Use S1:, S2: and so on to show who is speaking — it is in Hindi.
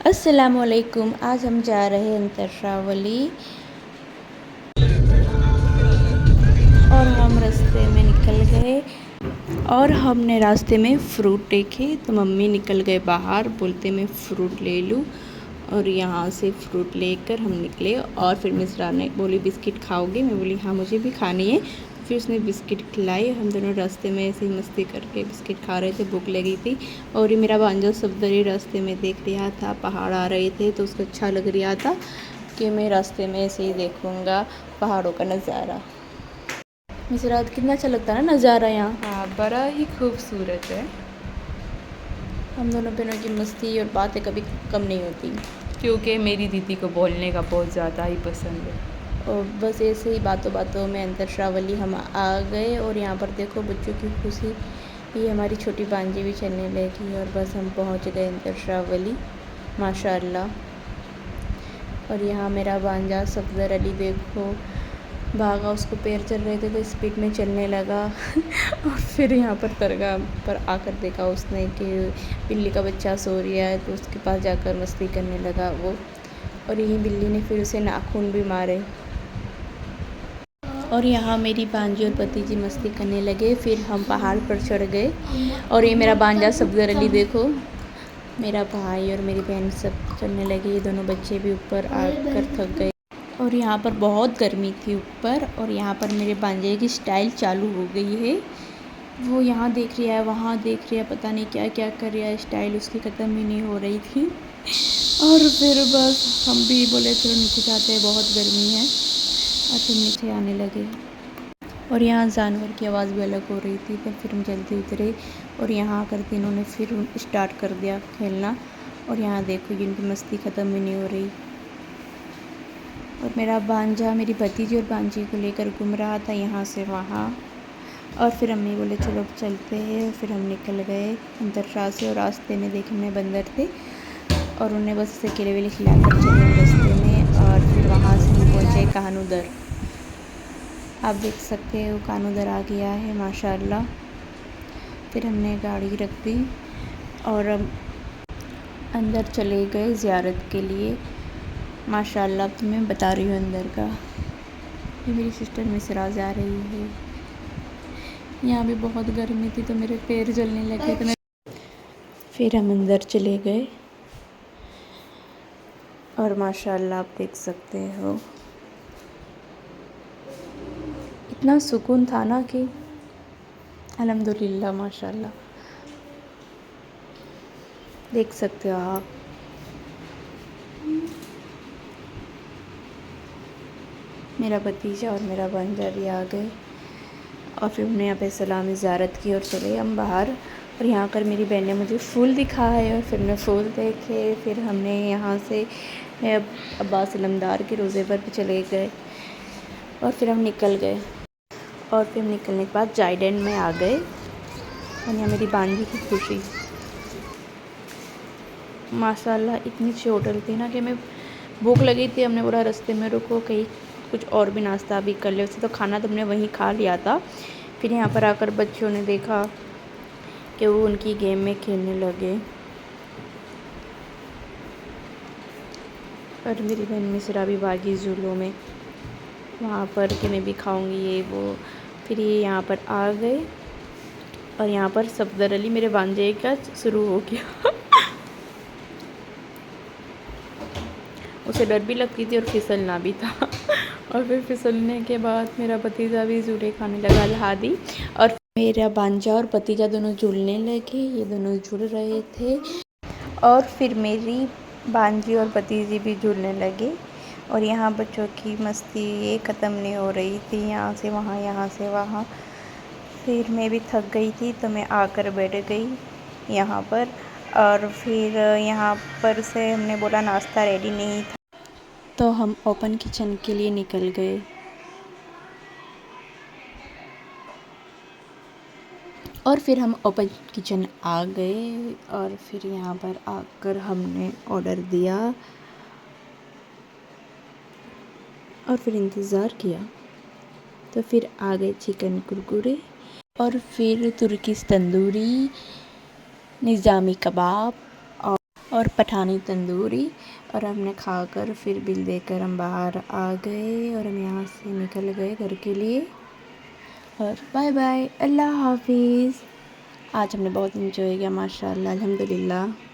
S1: अस्सलामुअलैकुम। आज हम जा रहे हैं अंतरशावली और हम रास्ते में निकल गए और हमने रास्ते में फ़्रूट देखे तो मम्मी निकल गए बाहर, बोलते मैं फ़्रूट ले लूँ। और यहाँ से फ़्रूट लेकर हम निकले और फिर मिसरा ने बोली बिस्किट खाओगे, मैं बोली हाँ मुझे भी खानी है। फिर उसने बिस्किट खिलाई। हम दोनों रास्ते में ऐसे ही मस्ती करके बिस्किट खा रहे थे, भूख लगी थी। और ये मेरा भांजा सफदरी रास्ते में देख रहा था, पहाड़ आ रहे थे तो उसको अच्छा लग रहा था कि मैं रास्ते में ऐसे ही देखूँगा पहाड़ों का नज़ारा। मिसरा कितना अच्छा लगता है ना नज़ारा यहाँ।
S2: हाँ, बड़ा ही खूबसूरत है।
S1: हम दोनों बहनों की मस्ती और बातें कभी कम नहीं होती,
S2: क्योंकि मेरी दीदी को बोलने का बहुत ज़्यादा ही पसंद है।
S1: और बस ऐसे ही बातों बातों में अंतरशावली हम आ गए। और यहाँ पर देखो बच्चों की खुशी, ये हमारी छोटी भांजी भी चलने लगी और बस हम पहुँच गए अंतरशावली माशाअल्लाह। और यहाँ मेरा भांजा सफदर अली देखो भागा, उसको पैर चल रहे थे तो स्पीड में चलने लगा और फिर यहाँ पर दरगाह पर आकर देखा उसने कि बिल्ली का बच्चा सो रहा है तो उसके पास जाकर मस्ती करने लगा वो। और यही बिल्ली ने फिर उसे नाखून भी मारे। और यहाँ मेरी भांजी और भतीजी मस्ती करने लगे। फिर हम पहाड़ पर चढ़ गए और ये मेरा भांजा सफदर अली देखो, मेरा भाई और मेरी बहन सब चढ़ने लगे। ये दोनों बच्चे भी ऊपर आकर थक गए और यहाँ पर बहुत गर्मी थी ऊपर। और यहाँ पर मेरे भांजे की स्टाइल चालू हो गई है, वो यहाँ देख रहा है वहाँ देख रहा है, पता नहीं क्या क्या कर रहा है, स्टाइल उसकी ख़त्म ही नहीं हो रही थी। और फिर बस हम भी बोले चलो नीचे जाते हैं, बहुत गर्मी है, और फिर नीचे आने लगे। और यहाँ जानवर की आवाज़ भी अलग हो रही थी तो फिर हम जल्दी उतरे। और यहाँ आकर के इन्होंने फिर स्टार्ट कर दिया खेलना। और यहाँ देखो इनकी मस्ती ख़त्म ही नहीं हो रही। और मेरा भांजा मेरी भतीजी और भांजी को लेकर घूम रहा था यहाँ से वहाँ। और फिर अम्मी बोले चलो चलते हैं, फिर हम निकल गए अंतरशाह से। और रास्ते में देखे में बंदर थे और उन्हें बस से केले वेले खिलाकर चले रास्ते में। और फिर वहाँ से हम पहुँचे कानूदर। आप देख सकते हो कानूदर आ गया है माशाअल्लाह। फिर हमने गाड़ी रख दी और अंदर चले गए ज़ियारत के लिए माशाअल्लाह। तो मैं बता रही हूँ अंदर का, ये मेरी सिस्टर मिसरा जा रही है। यहाँ भी बहुत गर्मी थी तो मेरे पैर जलने लगे तो मैं फिर हम अंदर चले गए। और माशाअल्लाह आप देख सकते हो इतना सुकून था ना कि अल्हम्दुलिल्लाह माशाअल्लाह। देख सकते हो आप। मेरा भतीजा और मेरा भांजा भी आ गए और फिर हमने यहाँ पे सलामी ज़ियारत की और चले हम बाहर। और यहाँ कर मेरी बहन ने मुझे फूल दिखाए और फिर मैं फूल देखे। फिर हमने यहाँ से अब्बास इलमदार के रोज़े पर भी चले गए और फिर हम निकल गए। और फिर निकलने के बाद जाइडेन में आ गए। और यहाँ मेरी भांजी की खुशी माशाल्लाह, इतनी अच्छी होटल थी ना कि मैं भूख लगी थी, हमने बोला रास्ते में रुको कहीं कुछ और भी नाश्ता भी कर ले। वैसे तो खाना तो हमने वहीं खा लिया था। फिर यहाँ पर आकर बच्चों ने देखा कि वो उनकी गेम में खेलने लगे। और मेरी बहन मिसरा भी भागी झूलों में वहाँ पर कि मैं भी खाऊंगी ये वो। फिर ये यहाँ पर आ गए और यहाँ पर सफदर अली मेरे भांजे का शुरू हो गया उसे डर भी लगती थी और फिसलना भी था और फिर फिसलने के बाद मेरा भतीजा भी झूले खाने लगा लहादी। और मेरा भांजा और भतीजा दोनों झूलने लगे, ये दोनों झूल रहे थे। और फिर मेरी भांजी और भतीजी भी झूलने लगे। और यहाँ बच्चों की मस्ती ये ख़त्म नहीं हो रही थी, यहाँ से वहाँ यहाँ से वहाँ। फिर मैं भी थक गई थी तो मैं आकर बैठ गई यहाँ पर। और फिर यहाँ पर से हमने बोला नाश्ता रेडी नहीं था तो हम ओपन किचन के लिए निकल गए। और फिर हम ओपन किचन आ गए और फिर यहाँ पर आकर हमने ऑर्डर दिया और फिर इंतज़ार किया। तो फिर आ गए चिकन कुरकुरे और फिर तुर्किश तंदूरी, निज़ामी कबाब और पठानी तंदूरी। और हमने खाकर फिर बिल देकर हम बाहर आ गए और हम यहाँ से निकल गए घर के लिए। और बाय बाय, अल्लाह हाफिज़। आज हमने बहुत इंजॉय किया माशाल्लाह, अल्हम्दुलिल्लाह।